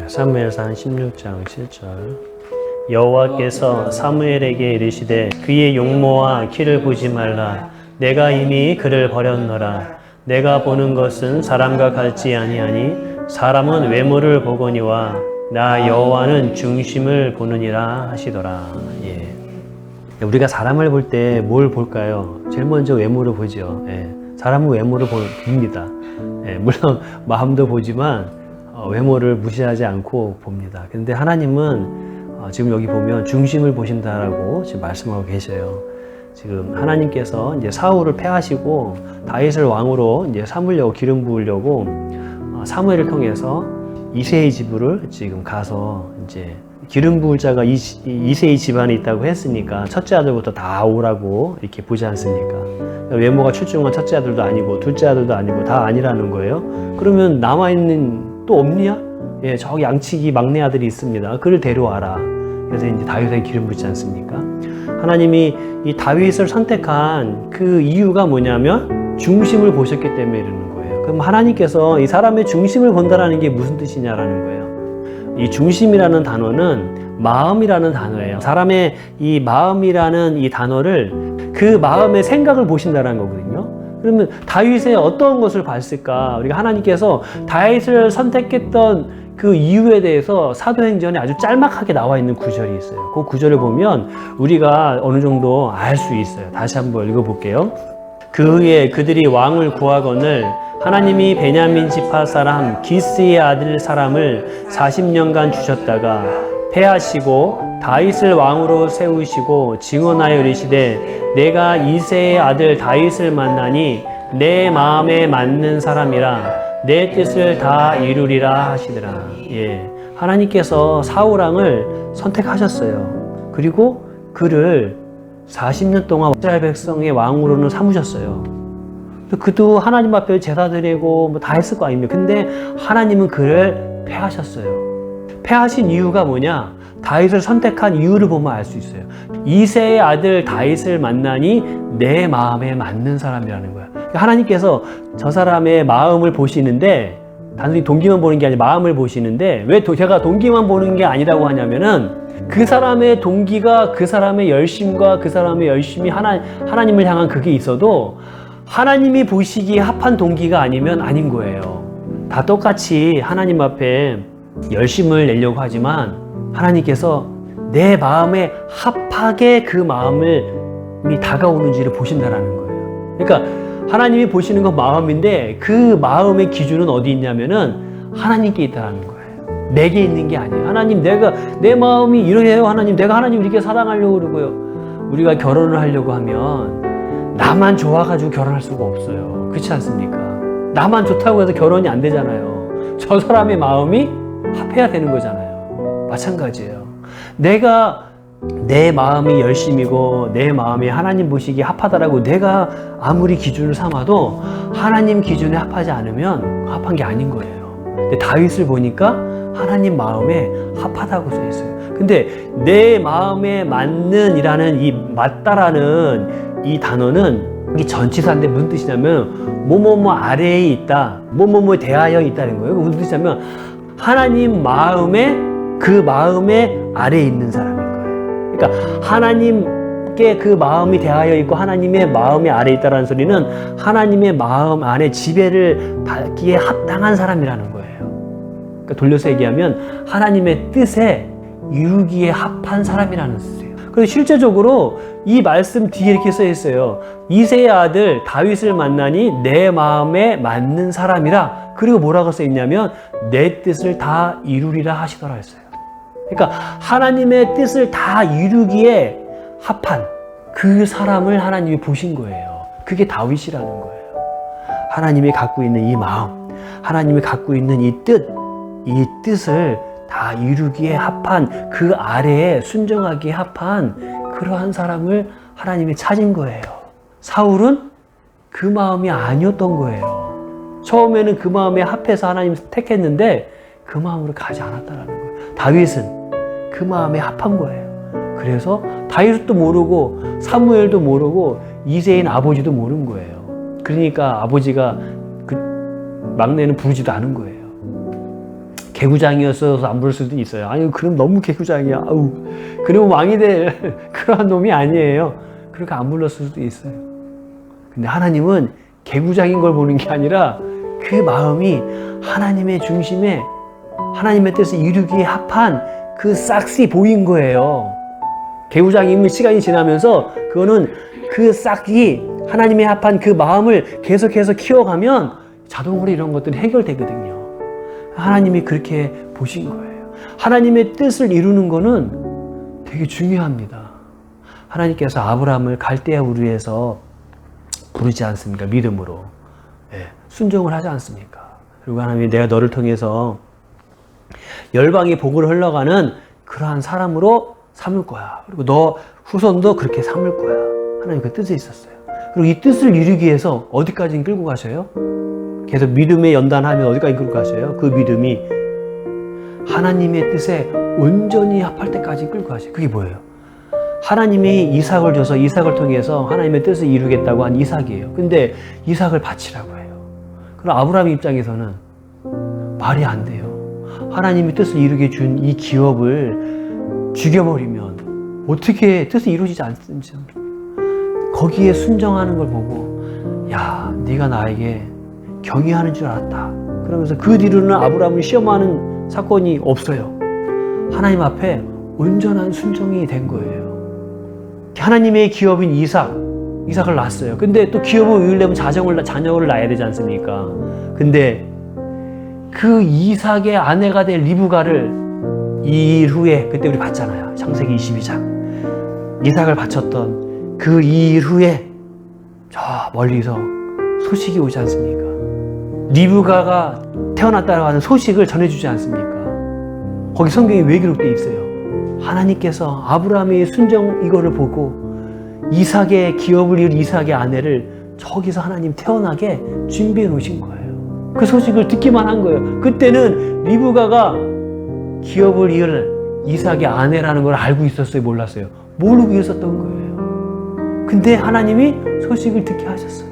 사무엘상 16장 7절. 여호와께서 사무엘에게 이르시되 그의 용모와 키를 보지 말라. 내가 이미 그를 버렸노라. 내가 보는 것은 사람과 같지 아니하니 사람은 외모를 보거니와 나 여호와는 중심을 보느니라 하시더라. 예. 우리가 사람을 볼 때 뭘 볼까요? 제일 먼저 외모를 보죠. 예. 사람은 외모를 봅니다. 예. 물론 마음도 보지만 외모를 무시하지 않고 봅니다. 근데 하나님은 지금 여기 보면 중심을 보신다라고 지금 말씀하고 계셔요. 지금 하나님께서 이제 사울을 패하시고 다윗을 왕으로 이제 삼으려고 기름 부으려고 사무엘을 통해서 이새의 집을 지금 가서 이제 기름 부을 자가 이새의 집안에 있다고 했으니까 첫째 아들부터 다 오라고 이렇게 보지 않습니까? 외모가 출중한 첫째 아들도 아니고 둘째 아들도 아니고 다 아니라는 거예요. 그러면 남아있는 또 없냐? 예, 저기 양치기 막내 아들이 있습니다. 그를 데려와라. 그래서 이제 다윗에게 기름 붓지 않습니까? 하나님이 이 다윗을 선택한 그 이유가 뭐냐면 중심을 보셨기 때문에 이러는 거예요. 그럼 하나님께서 이 사람의 중심을 본다라는 게 무슨 뜻이냐라는 거예요. 이 중심이라는 단어는 마음이라는 단어예요. 사람의 이 마음이라는 이 단어를 그 마음의 생각을 보신다는 거거든요. 그러면 다윗의 어떤 것을 봤을까? 우리가 하나님께서 다윗을 선택했던 그 이유에 대해서 사도행전에 아주 짤막하게 나와 있는 구절이 있어요. 그 구절을 보면 우리가 어느 정도 알 수 있어요. 다시 한번 읽어볼게요. 그 후에 그들이 왕을 구하거늘 하나님이 베냐민 지파 사람 기스의 아들 사람을 40년간 주셨다가 패하시고 다윗을 왕으로 세우시고 증언하여 이르시되 내가 이새의 아들 다윗을 만나니 내 마음에 맞는 사람이라 내 뜻을 다 이루리라 하시더라. 예, 하나님께서 사울 왕을 선택하셨어요. 그리고 그를 40년 동안 이스라엘 백성의 왕으로는 삼으셨어요. 그도 하나님 앞에 제사 드리고 뭐 다 했을 거 아닙니까? 근데 하나님은 그를 패하셨어요. 패하신 이유가 뭐냐? 다윗을 선택한 이유를 보면 알 수 있어요. 이새의 아들 다윗을 만나니 내 마음에 맞는 사람이라는 거야. 하나님께서 저 사람의 마음을 보시는데 단순히 동기만 보는 게 아니라 마음을 보시는데 왜 제가 동기만 보는 게 아니라고 하냐면은 그 사람의 동기가 그 사람의 열심과 그 사람의 열심이 하나님을 향한 그게 있어도 하나님이 보시기에 합한 동기가 아니면 아닌 거예요. 다 똑같이 하나님 앞에 열심을 내려고 하지만 하나님께서 내 마음에 합하게 그 마음이 다가오는지를 보신다라는 거예요. 그러니까 하나님이 보시는 건 마음인데 그 마음의 기준은 어디 있냐면은 하나님께 있다라는 거예요. 내게 있는 게 아니에요. 하나님, 내 마음이 이러해요. 하나님, 내가 하나님 이렇게 사랑하려고 그러고요. 우리가 결혼을 하려고 하면 나만 좋아가지고 결혼할 수가 없어요. 그렇지 않습니까? 나만 좋다고 해서 결혼이 안 되잖아요. 저 사람의 마음이 합해야 되는 거잖아요. 마찬가지예요. 내 마음이 열심이고 내 마음이 하나님 보시기에 합하다라고 내가 아무리 기준을 삼아도 하나님 기준에 합하지 않으면 합한 게 아닌 거예요. 근데 다윗을 보니까 하나님 마음에 합하다고 써 있어요. 근데 내 마음에 맞는 이라는 이 맞다라는 이 단어는 이 전치사인데 무슨 뜻이냐면 뭐뭐뭐 아래에 있다, 뭐뭐뭐에 대하여 있다는 거예요. 무슨 뜻이냐면 하나님 마음에 그 마음에 아래에 있는 사람인 거예요. 그러니까 하나님께 그 마음이 대하여 있고 하나님의 마음이 아래에 있다는 소리는 하나님의 마음 안에 지배를 받기에 합당한 사람이라는 거예요. 그러니까 돌려서 얘기하면 하나님의 뜻에 이루기에 합한 사람이라는 뜻이에요. 그래서 실제적으로 이 말씀 뒤에 이렇게 써 있어요. 이새의 아들 다윗을 만나니 내 마음에 맞는 사람이라. 그리고 뭐라고 써 있냐면 내 뜻을 다 이루리라 하시더라 했어요. 그러니까 하나님의 뜻을 다 이루기에 합한 그 사람을 하나님이 보신 거예요. 그게 다윗이라는 거예요. 하나님이 갖고 있는 이 마음, 하나님이 갖고 있는 이 뜻을 다 이루기에 합한 그 아래에 순종하기에 합한 그러한 사람을 하나님이 찾은 거예요. 사울은 그 마음이 아니었던 거예요. 처음에는 그 마음에 합해서 하나님이 택했는데 그 마음으로 가지 않았다는 거예요. 다윗은 그 마음에 합한 거예요. 그래서 다윗도 모르고 사무엘도 모르고 이새인 아버지도 모르는 거예요. 그러니까 아버지가 그 막내는 부르지도 않은 거예요. 개구장이었어서 안 부를 수도 있어요. 아니 그럼 너무 개구장이야. 아우 그러면 왕이 될 그러한 놈이 아니에요. 그러니까 안 불렀을 수도 있어요. 근데 하나님은 개구장인 걸 보는 게 아니라 그 마음이 하나님의 중심에 하나님의 뜻을 이루기에 합한 그 싹이 보인 거예요. 개구장이면 시간이 지나면서 그거는 그 싹이 하나님의 합한 그 마음을 계속해서 키워가면 자동으로 이런 것들이 해결되거든요. 하나님이 그렇게 보신 거예요. 하나님의 뜻을 이루는 거는 되게 중요합니다. 하나님께서 아브라함을 갈대아 우르에서 부르지 않습니까? 믿음으로. 네, 순종을 하지 않습니까? 그리고 하나님이 내가 너를 통해서 열방의 복을 흘러가는 그러한 사람으로 삼을 거야. 그리고 너 후손도 그렇게 삼을 거야. 하나님 그 뜻에 있었어요. 그리고 이 뜻을 이루기 위해서 어디까지 끌고 가셔요? 계속 믿음에 연단하면 어디까지 끌고 가셔요? 그 믿음이 하나님의 뜻에 온전히 합할 때까지 끌고 가셔요. 그게 뭐예요? 하나님이 이삭을 줘서 이삭을 통해서 하나님의 뜻을 이루겠다고 한 이삭이에요. 근데 이삭을 바치라고 해요. 그럼 아브라함 입장에서는 말이 안 돼요. 하나님이 뜻을 이루게 준 이 기업을 죽여버리면 어떻게 뜻을 이루어지지 않습니까? 거기에 순정하는 걸 보고 야, 네가 나에게 경외하는 줄 알았다. 그러면서 그 뒤로는 아브라함을 시험하는 사건이 없어요. 하나님 앞에 온전한 순종이 된 거예요. 하나님의 기업인 이삭을 낳았어요. 근데 또 기업을 이루려면 자녀를 낳아야 되지 않습니까? 근데 그 이삭의 아내가 될 리브가를 2일 후에, 그때 우리 봤잖아요. 창세기 22장. 이삭을 바쳤던 그 2일 후에 저 멀리서 소식이 오지 않습니까? 리브가가 태어났다고 하는 소식을 전해주지 않습니까? 거기 성경에 왜 기록되어 있어요? 하나님께서 아브라함의 순종 이거를 보고 이삭의 기업을 이룬 이삭의 아내를 저기서 하나님 태어나게 준비해 놓으신 거예요. 그 소식을 듣기만 한 거예요. 그때는 리브가가 기업을 이을 이삭의 아내라는 걸 알고 있었어요? 몰랐어요? 모르고 있었던 거예요. 근데 하나님이 소식을 듣게 하셨어요.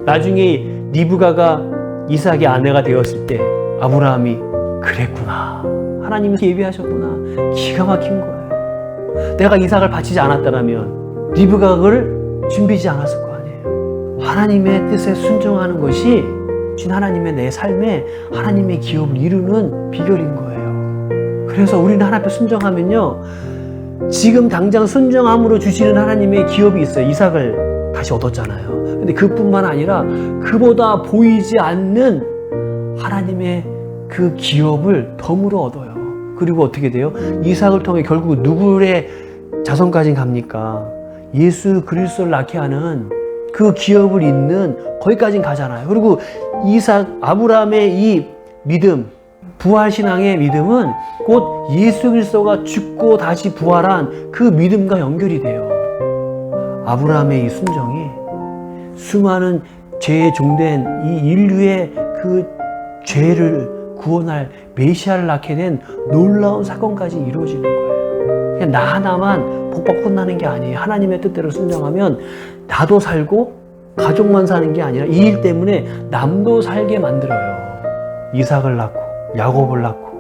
나중에 리브가가 이삭의 아내가 되었을 때 아브라함이 그랬구나. 하나님이 예비하셨구나. 기가 막힌 거예요. 내가 이삭을 바치지 않았다면 리브가를 준비하지 않았을 거 아니에요. 하나님의 뜻에 순종하는 것이 하나님의 내 삶에 하나님의 기업을 이루는 비결인 거예요. 그래서 우리는 하나님 앞에 순종하면요, 지금 당장 순종함으로 주시는 하나님의 기업이 있어요. 이삭을 다시 얻었잖아요. 근데 그뿐만 아니라 그보다 보이지 않는 하나님의 그 기업을 덤으로 얻어요. 그리고 어떻게 돼요? 이삭을 통해 결국 누구의 자손까지 갑니까? 예수 그리스도를 낳게 하는 그 기업을 잇는 거기까지 가잖아요. 그리고 아브라함의 이 믿음, 부활신앙의 믿음은 곧 예수 그리스도가 죽고 다시 부활한 그 믿음과 연결이 돼요. 아브라함의 이 순종이 수많은 죄에 종된 이 인류의 그 죄를 구원할 메시아를 낳게 된 놀라운 사건까지 이루어지는 거예요. 그냥 나 하나만 복받고 끝나는 게 아니에요. 하나님의 뜻대로 순종하면 나도 살고 가족만 사는 게 아니라 이 일 때문에 남도 살게 만들어요. 이삭을 낳고 야곱을 낳고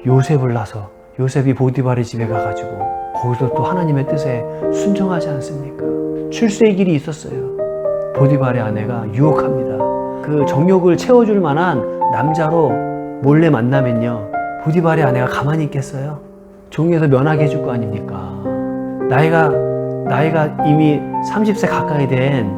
요셉을 낳아서 요셉이 보디발의 집에 가가지고 거기서 또 하나님의 뜻에 순종하지 않습니까? 출세의 길이 있었어요. 보디발의 아내가 유혹합니다. 그 정욕을 채워줄 만한 남자로 몰래 만나면요, 보디발의 아내가 가만히 있겠어요? 종에서 면하게 해줄 거 아닙니까? 나이가 이미 30세 가까이 된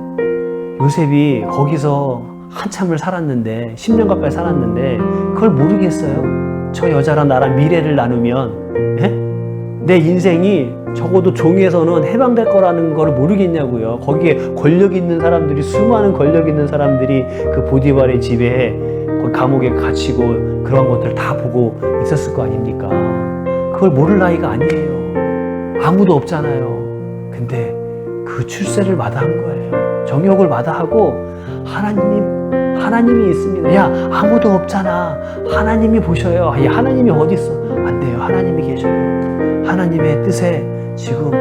요셉이 거기서 한참을 살았는데 10년 가까이 살았는데 그걸 모르겠어요. 저 여자랑 나랑 미래를 나누면 내 인생이 적어도 종에서는 해방될 거라는 걸 모르겠냐고요. 거기에 권력 있는 사람들이, 수많은 권력 있는 사람들이 그 보디발의 집에 거기 감옥에 갇히고 그런 것들을 다 보고 있었을 거 아닙니까? 그걸 모를 나이가 아니에요. 아무도 없잖아요. 근데 그 출세를 마다한 거예요. 정욕을 마다하고 하나님이 있습니다. 야, 아무도 없잖아. 하나님이 보셔요. 야, 하나님이 어디 있어? 안 돼요. 하나님이 계셔요. 하나님의 뜻에 지금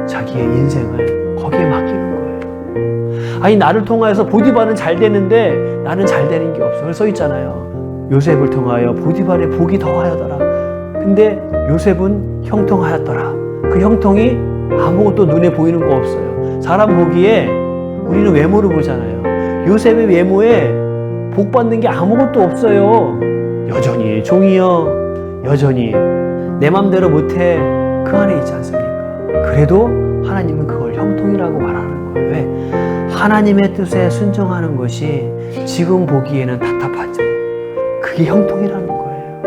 자기의 인생을 거기에 맡기는 거예요. 아니, 나를 통하여서 보디발은 잘 되는데 나는 잘 되는 게 없어. 써 있잖아요. 요셉을 통하여 보디발의 복이 더하여더라. 근데 요셉은 형통하였더라. 그 형통이 아무것도 눈에 보이는 거 없어요. 사람 보기에 우리는 외모를 보잖아요. 요셉의 외모에 복 받는 게 아무것도 없어요. 여전히 종이여, 여전히 내 맘대로 못해, 그 안에 있지 않습니까? 그래도 하나님은 그걸 형통이라고 말하는 거예요. 왜? 하나님의 뜻에 순종하는 것이 지금 보기에는 답답하죠. 그게 형통이라는 거예요.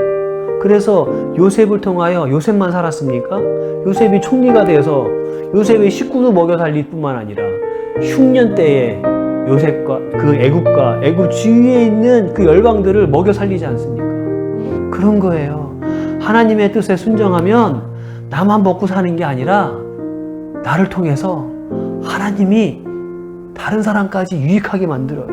그래서 요셉을 통하여 요셉만 살았습니까? 요셉이 총리가 되어서 요셉의 식구도 먹여 살릴 뿐만 아니라 흉년 때에 요셉과 그 애굽 주위에 있는 그 열방들을 먹여 살리지 않습니까? 그런 거예요. 하나님의 뜻에 순종하면 나만 먹고 사는 게 아니라 나를 통해서 하나님이 다른 사람까지 유익하게 만들어요.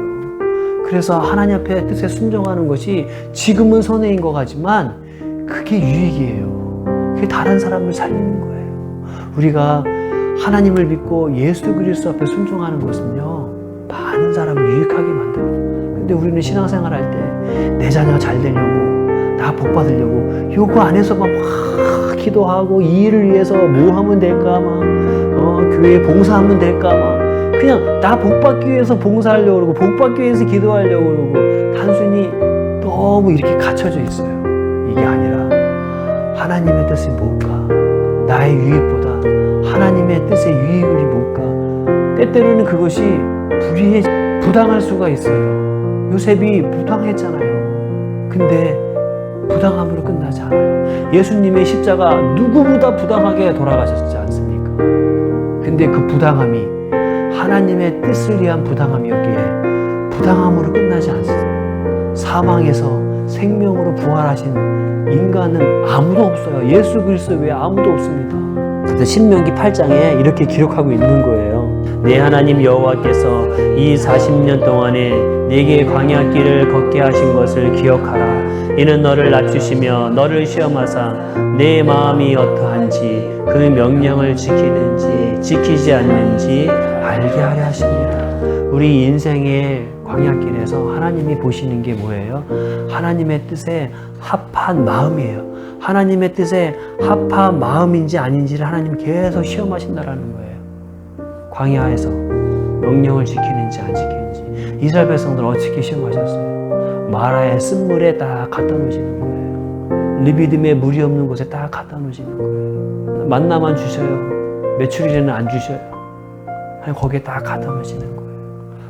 그래서 하나님 앞에 뜻에 순종하는 것이 지금은 손해인 것 같지만 그게 유익이에요. 그게 다른 사람을 살리는 거예요. 우리가 하나님을 믿고 예수 그리스도 앞에 순종하는 것은요, 많은 사람을 유익하게 만들어요. 근데 우리는 신앙생활 할 때 내 자녀가 잘 되려고, 나 복 받으려고 요거 안에서 막 기도하고 이 일을 위해서 뭐 하면 될까, 교회에 봉사하면 될까, 그냥 나 복 받기 위해서 봉사하려고 그러고 복 받기 위해서 기도하려고 그러고 단순히 너무 이렇게 갇혀져 있어요. 이게 아니라 하나님의 뜻이 뭘까? 나의 유익보다 하나님의 뜻의 유익이 뭘까? 때때로는 그것이 부당할 수가 있어요. 요셉이 부당했잖아요. 근데 부당함으로 끝나지 않아요. 예수님의 십자가 누구보다 부당하게 돌아가셨지 않습니까? 근데 그 부당함이 하나님의 뜻을 위한 부당함이었기에 부당함으로 끝나지 않습니다. 사망에서 생명으로 부활하신 인간은 아무도 없어요. 예수 그리스도 외에 아무도 없습니다. 그래서 신명기 8장에 이렇게 기록하고 있는 거예요. 내 하나님 여호와께서 이 40년 동안에 내게 광야길을 걷게 하신 것을 기억하라. 이는 너를 낮추시며 너를 시험하사 내 마음이 어떠한지 그 명령을 지키는지 지키지 않는지 알게 하려 하십니다. 우리 인생의 광야길에서 하나님이 보시는 게 뭐예요? 하나님의 뜻에 합한 마음이에요. 하나님의 뜻에 합한 마음인지 아닌지를 하나님이 계속 시험하신다라는 거예요. 광야에서 명령을 지키는지 안 지키는지. 이스라엘 백성들 어떻게 시험하셨어요? 마라의 쓴물에 딱 갖다 놓으시는 거예요. 르비딤에 물이 없는 곳에 딱 갖다 놓으시는 거예요. 만나만 주셔요. 메추리는 안 주셔요. 거기에 딱 갖다 놓으시는 거예요.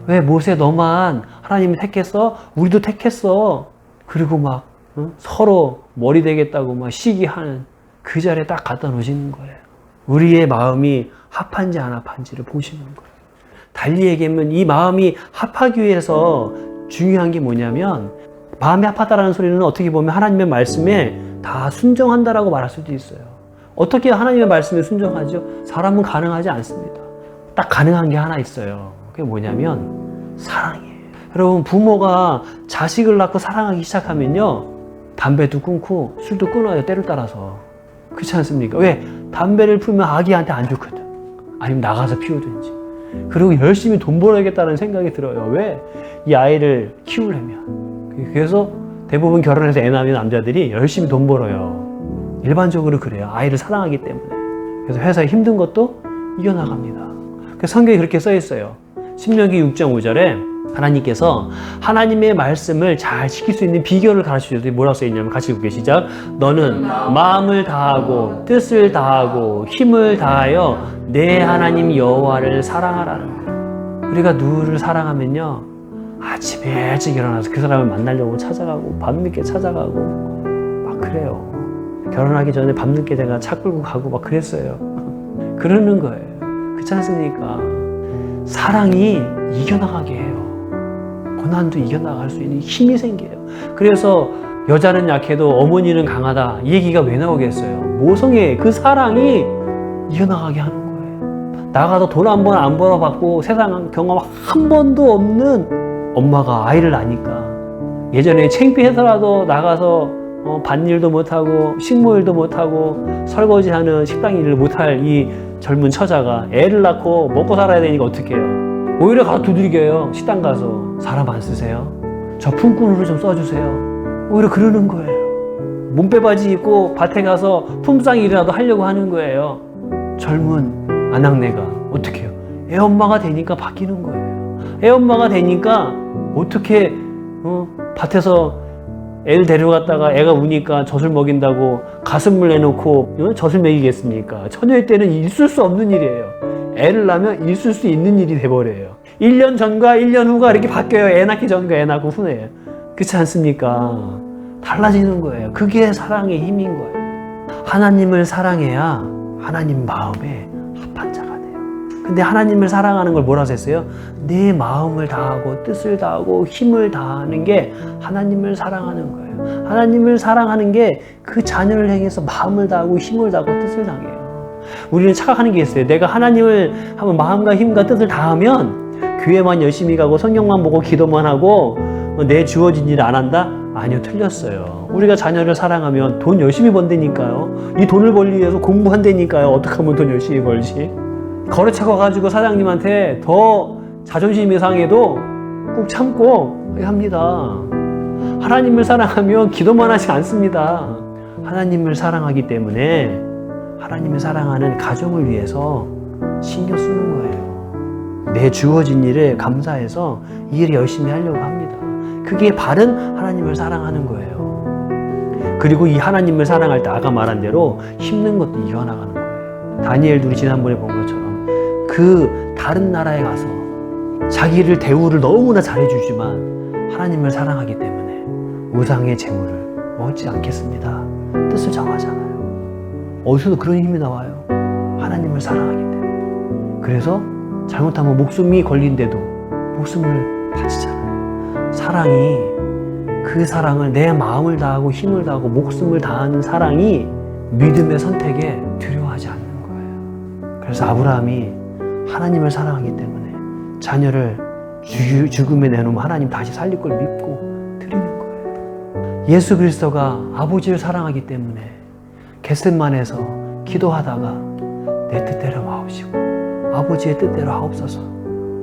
왜 모세 너만 하나님이 택했어? 우리도 택했어. 그리고 막 서로 머리 되겠다고 막 시기하는 그 자리에 딱 갖다 놓으시는 거예요. 우리의 마음이 합한지 안 합한지를 보시는 거예요. 달리 얘기하면 이 마음이 합하기 위해서 중요한 게 뭐냐면, 마음이 합하다라는 소리는 어떻게 보면 하나님의 말씀에 다 순종한다라고 말할 수도 있어요. 어떻게 하나님의 말씀에 순종하죠? 사람은 가능하지 않습니다. 딱 가능한 게 하나 있어요. 그게 뭐냐면 사랑이에요. 여러분, 부모가 자식을 낳고 사랑하기 시작하면요, 담배도 끊고 술도 끊어요. 때를 따라서. 그렇지 않습니까? 왜? 담배를 피우면 아기한테 안 좋거든. 아니면 나가서 피우든지. 그리고 열심히 돈 벌어야겠다는 생각이 들어요. 왜? 이 아이를 키우려면. 그래서 대부분 결혼해서 애 낳으면 남자들이 열심히 돈 벌어요. 일반적으로 그래요. 아이를 사랑하기 때문에. 그래서 회사에 힘든 것도 이겨나갑니다. 그래서 성경에 그렇게 써 있어요. 신명기 6장 5절에 하나님께서 하나님의 말씀을 잘 지킬 수 있는 비결을 가르쳐주셨더니 뭐라고 써 있냐면, 같이 읽을게요. 시작. 너는 마음을 다하고 뜻을 다하고 힘을 다하여 내 하나님 여호와를 사랑하라는 거예요. 우리가 누구를 사랑하면요, 아침에 일찍 일어나서 그 사람을 만나려고 찾아가고 밤늦게 찾아가고 막 그래요. 결혼하기 전에 밤늦게 내가 차 끌고 가고 막 그랬어요. 그러는 거예요. 그렇지 않습니까? 사랑이 이겨나가게 해요. 고난도 이겨나갈 수 있는 힘이 생겨요. 그래서 여자는 약해도 어머니는 강하다, 이 얘기가 왜 나오겠어요? 모성애, 그 사랑이 이겨나가게 하는 거예요. 나가서 돈 한 번 안 벌어받고 세상 경험 한 번도 없는 엄마가 아이를 낳으니까 예전에 창피해서라도 나가서 밭일도 못하고 식모일도 못하고 설거지하는 식당 일을 못할 이 젊은 처자가 애를 낳고 먹고 살아야 되니까 어떻게 해요? 오히려 가서 두들겨요. 식당 가서 사람 안 쓰세요? 저 품꾼으로 좀 써주세요. 오히려 그러는 거예요. 몸빼바지 입고 밭에 가서 품상 일이라도 하려고 하는 거예요. 젊은 아낙네가 어떻게 해요? 애엄마가 되니까 바뀌는 거예요. 애엄마가 되니까 어떻게 밭에서 애를 데려갔다가 애가 우니까 젖을 먹인다고 가슴을 내놓고 젖을 먹이겠습니까? 처녀의 때는 있을 수 없는 일이에요. 애를 낳으면 있을 수 있는 일이 돼버려요. 1년 전과 1년 후가 이렇게 바뀌어요. 애 낳기 전과 애 낳고 후에. 그렇지 않습니까? 달라지는 거예요. 그게 사랑의 힘인 거예요. 하나님을 사랑해야 하나님 마음에 합한 자가 돼요. 근데 하나님을 사랑하는 걸 뭐라고 했어요? 내 마음을 다하고 뜻을 다하고 힘을 다하는 게 하나님을 사랑하는 거예요. 하나님을 사랑하는 게 그 자녀를 향해서 마음을 다하고 힘을 다하고 뜻을 다해요. 우리는 착각하는 게 있어요. 내가 하나님을 한번 마음과 힘과 뜻을 다하면 교회만 열심히 가고 성경만 보고 기도만 하고 내 주어진 일을 안 한다? 아니요, 틀렸어요. 우리가 자녀를 사랑하면 돈 열심히 번다니까요. 이 돈을 벌기 위해서 공부한다니까요. 어떻게 하면 돈 열심히 벌지? 거래처가 가지고 사장님한테 더 자존심이 상해도 꼭 참고 합니다. 하나님을 사랑하면 기도만 하지 않습니다. 하나님을 사랑하기 때문에 하나님을 사랑하는 가정을 위해서 신경 쓰는 거예요. 내 주어진 일에 감사해서 이 일을 열심히 하려고 합니다. 그게 바른 하나님을 사랑하는 거예요. 그리고 이 하나님을 사랑할 때 아까 말한 대로 힘든 것도 이겨나가는 거예요. 다니엘들이 지난번에 본 것처럼 그 다른 나라에 가서 자기를 대우를 너무나 잘해주지만 하나님을 사랑하기 때문에 우상의 재물을 먹지 않겠습니다. 뜻을 정하잖아요. 어디서도 그런 힘이 나와요. 하나님을 사랑하기 때문에. 그래서 잘못하면 목숨이 걸린데도 목숨을 바치잖아요. 사랑이, 그 사랑을 내 마음을 다하고 힘을 다하고 목숨을 다하는 사랑이 믿음의 선택에 두려워하지 않는 거예요. 그래서 아브라함이 하나님을 사랑하기 때문에 자녀를 죽음에 내놓으면 하나님 다시 살릴 걸 믿고 드리는 거예요. 예수 그리스도가 아버지를 사랑하기 때문에 겟셋만에서 기도하다가 내 뜻대로 하옵시고 아버지의 뜻대로 하옵소서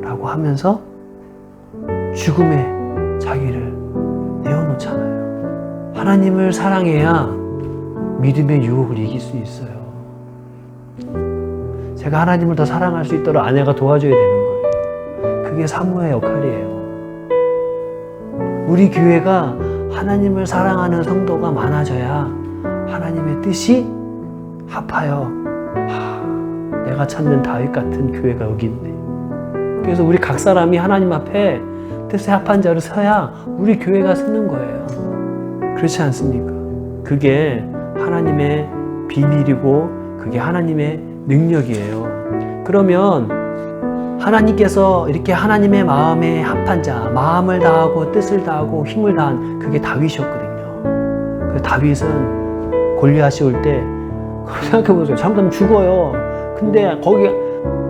라고 하면서 죽음에 자기를 내어놓잖아요. 하나님을 사랑해야 믿음의 유혹을 이길 수 있어요. 제가 하나님을 더 사랑할 수 있도록 아내가 도와줘야 되는 거예요. 그게 사모의 역할이에요. 우리 교회가 하나님을 사랑하는 성도가 많아져야 하나님의 뜻이 합하여 내가 찾는 다윗 같은 교회가 여기 있네. 그래서 우리 각 사람이 하나님 앞에 뜻에 합한 자로 서야 우리 교회가 서는 거예요. 그렇지 않습니까? 그게 하나님의 비밀이고 그게 하나님의 능력이에요. 그러면 하나님께서 이렇게 하나님의 마음에 합한 자, 마음을 다하고 뜻을 다하고 힘을 다한 그게 다윗이었거든요. 그래서 다윗은 골리앗이 올 때 생각해보세요. 잘못하면 죽어요. 근데 거기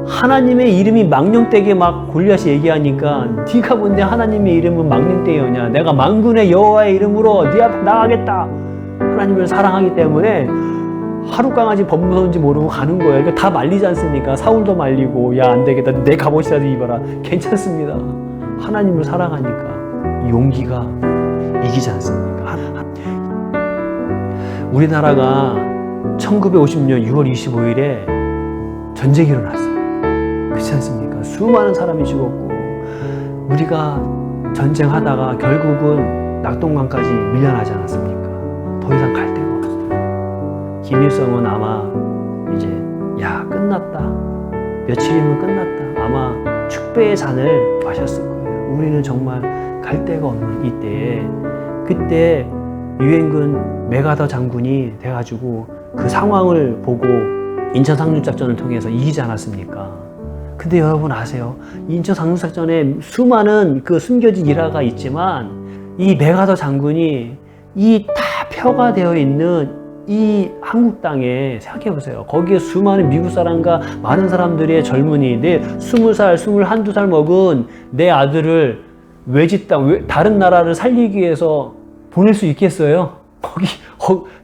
하나님의 이름이 망령되게 막 골리앗이 얘기하니까 네가 뭔데 하나님의 이름은 망령되이오냐. 내가 만군의 여호와의 이름으로 네 앞에 나가겠다. 하나님을 사랑하기 때문에 하루 강아지 법무서운지 모르고 가는 거예요. 그러니까 다 말리지 않습니까? 사울도 말리고 야 안 되겠다. 내 갑옷이라도 입어라. 괜찮습니다. 하나님을 사랑하니까 용기가 이기지 않습니까? 우리나라가 1950년 6월 25일에 전쟁이 일어났어요. 그렇지 않습니까? 수많은 사람이 죽었고 우리가 전쟁하다가 결국은 낙동강까지 밀려나지 않았습니까? 더 이상 갈 데가 없어요. 김일성은 아마 이제 야 끝났다. 며칠이면 끝났다. 아마 축배의 잔을 마셨을 거예요. 우리는 정말 갈 데가 없는 이때에 그때 유엔군 메가더 장군이 돼가지고 그 상황을 보고 인천 상륙작전을 통해서 이기지 않았습니까? 근데 여러분 아세요? 인천 상륙작전에 수많은 그 숨겨진 일화가 있지만 이 메가더 장군이 이 다 표가 되어 있는 이 한국 땅에 생각해 보세요. 거기에 수많은 미국 사람과 많은 사람들의 젊은이, 내 20살, 21살 먹은 내 아들을 외지 땅, 다른 나라를 살리기 위해서 보낼 수 있겠어요?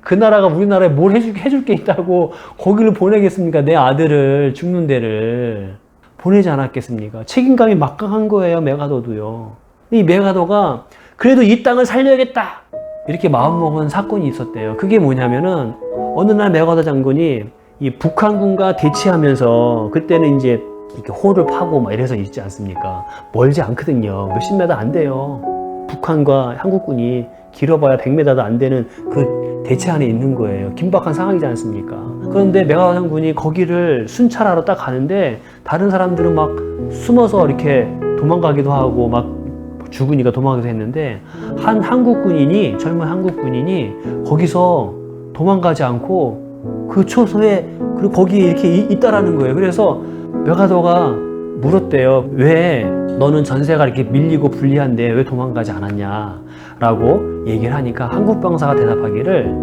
그 나라가 우리나라에 뭘 해줄 게 있다고 거기를 보내겠습니까? 내 아들을 죽는 데를 보내지 않았겠습니까? 책임감이 막강한 거예요, 메가더도요. 이 메가더가 그래도 이 땅을 살려야겠다 이렇게 마음먹은 사건이 있었대요. 그게 뭐냐면은 어느 날 메가더 장군이 이 북한군과 대치하면서 그때는 이제 이렇게 호를 파고 막 이래서 있지 않습니까? 멀지 않거든요. 몇십 메다 안 돼요. 북한과 한국군이 길어봐야 100m도 안 되는 그 대치 안에 있는 거예요. 긴박한 상황이지 않습니까? 그런데 메가더 장군이 거기를 순찰하러 딱 가는데 다른 사람들은 막 숨어서 이렇게 도망가기도 하고 막 죽으니까 도망가기도 했는데 한 한국군인이 젊은 한국군인이 거기서 도망가지 않고 그 초소에 그리고 거기에 이렇게 있다라는 거예요. 그래서 메가더가 물었대요. 왜 너는 전세가 이렇게 밀리고 불리한데 왜 도망가지 않았냐라고 얘기를 하니까 한국 병사가 대답하기를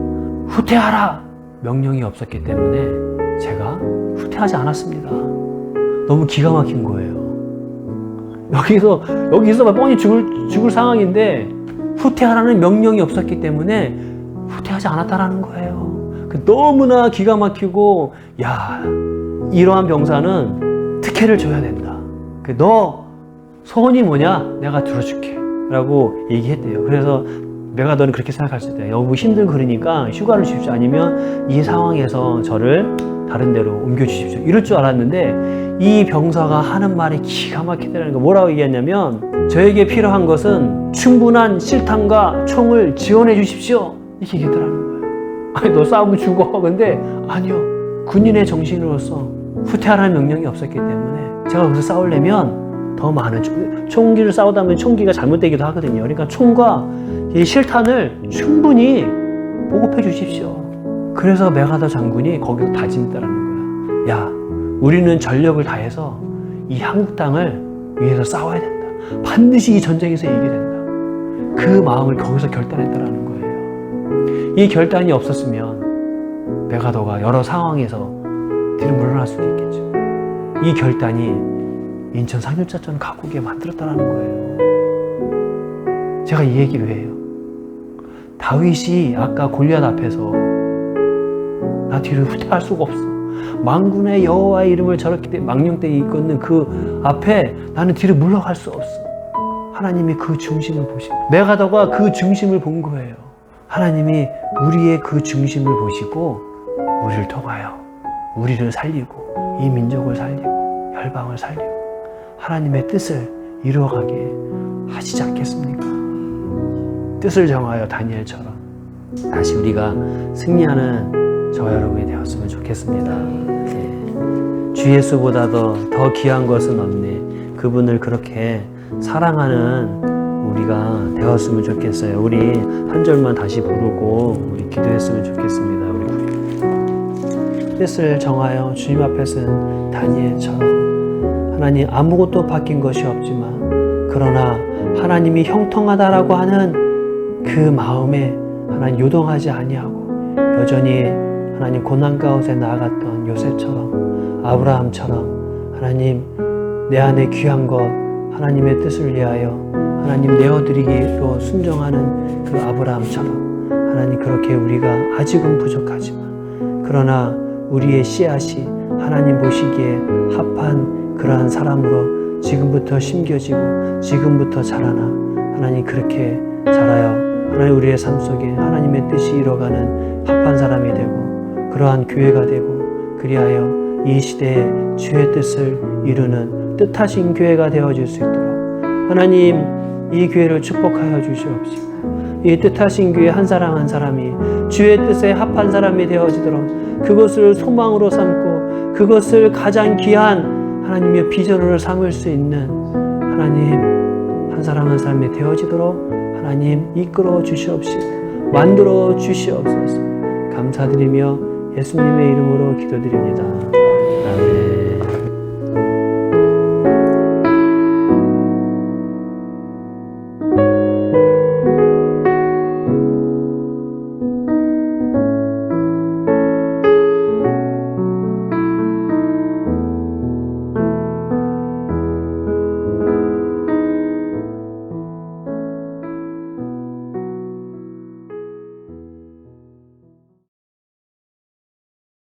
후퇴하라 명령이 없었기 때문에 제가 후퇴하지 않았습니다. 너무 기가 막힌 거예요. 여기서 뻔히 죽을 상황인데 후퇴하라는 명령이 없었기 때문에 후퇴하지 않았다라는 거예요. 너무나 기가 막히고 야 이러한 병사는 특혜를 줘야 된다. 너 소원이 뭐냐? 내가 들어줄게 라고 얘기했대요. 그래서 메가더는 그렇게 생각할 수 있대요. 너무 힘들고 그러니까 휴가를 주십시오. 아니면 이 상황에서 저를 다른 데로 옮겨주십시오. 이럴 줄 알았는데 이 병사가 하는 말이 기가 막히더라는 거. 뭐라고 얘기했냐면 저에게 필요한 것은 충분한 실탄과 총을 지원해 주십시오. 이렇게 얘기했더라는 거예요. 아니 너 싸우면 죽어. 근데 아니요. 군인의 정신으로서 후퇴하라는 명령이 없었기 때문에 제가 거기서 싸우려면 더 많은 총기를 싸우다 보면 총기가 잘못되기도 하거든요. 그러니까 총과 이 실탄을 충분히 보급해 주십시오. 그래서 메가더 장군이 거기서 다짐했다는 거야. 야, 우리는 전력을 다해서 이 한국 땅을 위해서 싸워야 된다. 반드시 이 전쟁에서 이겨야 된다. 그 마음을 거기서 결단했다는 거예요. 이 결단이 없었으면 메가더가 여러 상황에서 뒤로 물러날 수도 있겠죠. 이 결단이 인천 상륙작전 각오에 만들었다는 거예요. 제가 이 얘기를 해요. 다윗이 아까 골리앗 앞에서 나 뒤를 후퇴할 수가 없어. 만군의 여호와의 이름을 저렇게 망령되게 이끄는 그 앞에 나는 뒤를 물러갈 수 없어. 하나님이 그 중심을 보시고 메가더가 그 중심을 본 거예요. 하나님이 우리의 그 중심을 보시고 우리를 통하여 우리를 살리고 이 민족을 살리고 열방을 살리고 하나님의 뜻을 이루어가게 하시지 않겠습니까? 뜻을 정하여 다니엘처럼 다시 우리가 승리하는 저와 여러분이 되었으면 좋겠습니다. 네. 주 예수보다도 더 귀한 것은 없네. 그분을 그렇게 사랑하는 우리가 되었으면 좋겠어요. 우리 한 절만 다시 부르고 우리 기도했으면 좋겠습니다. 우리 뜻을 정하여 주님 앞에 쓴 다니엘처럼 하나님 아무것도 바뀐 것이 없지만 그러나 하나님이 형통하다라고 하는 그 마음에 하나님 요동하지 아니하고 여전히 하나님 고난 가운데 나아갔던 요셉처럼 아브라함처럼 하나님 내 안에 귀한 것 하나님의 뜻을 위하여 하나님 내어드리기로 순종하는 그 아브라함처럼 하나님 그렇게 우리가 아직은 부족하지만 그러나 우리의 씨앗이 하나님 보시기에 합한 그러한 사람으로 지금부터 심겨지고 지금부터 자라나 하나님 그렇게 자라요 하나님 우리의 삶 속에 하나님의 뜻이 이뤄가는 합한 사람이 되고 그러한 교회가 되고 그리하여 이 시대에 주의 뜻을 이루는 뜻하신 교회가 되어질 수 있도록 하나님 이 교회를 축복하여 주시옵시고 이 뜻하신 교회 한 사람 한 사람이 주의 뜻에 합한 사람이 되어지도록 그것을 소망으로 삼고 그것을 가장 귀한 하나님의 비전으로 삼을 수 있는 하나님 한 사람 한 사람이 되어지도록 하나님 이끌어 주시옵시고 만들어 주시옵소서. 감사드리며 예수님의 이름으로 기도드립니다.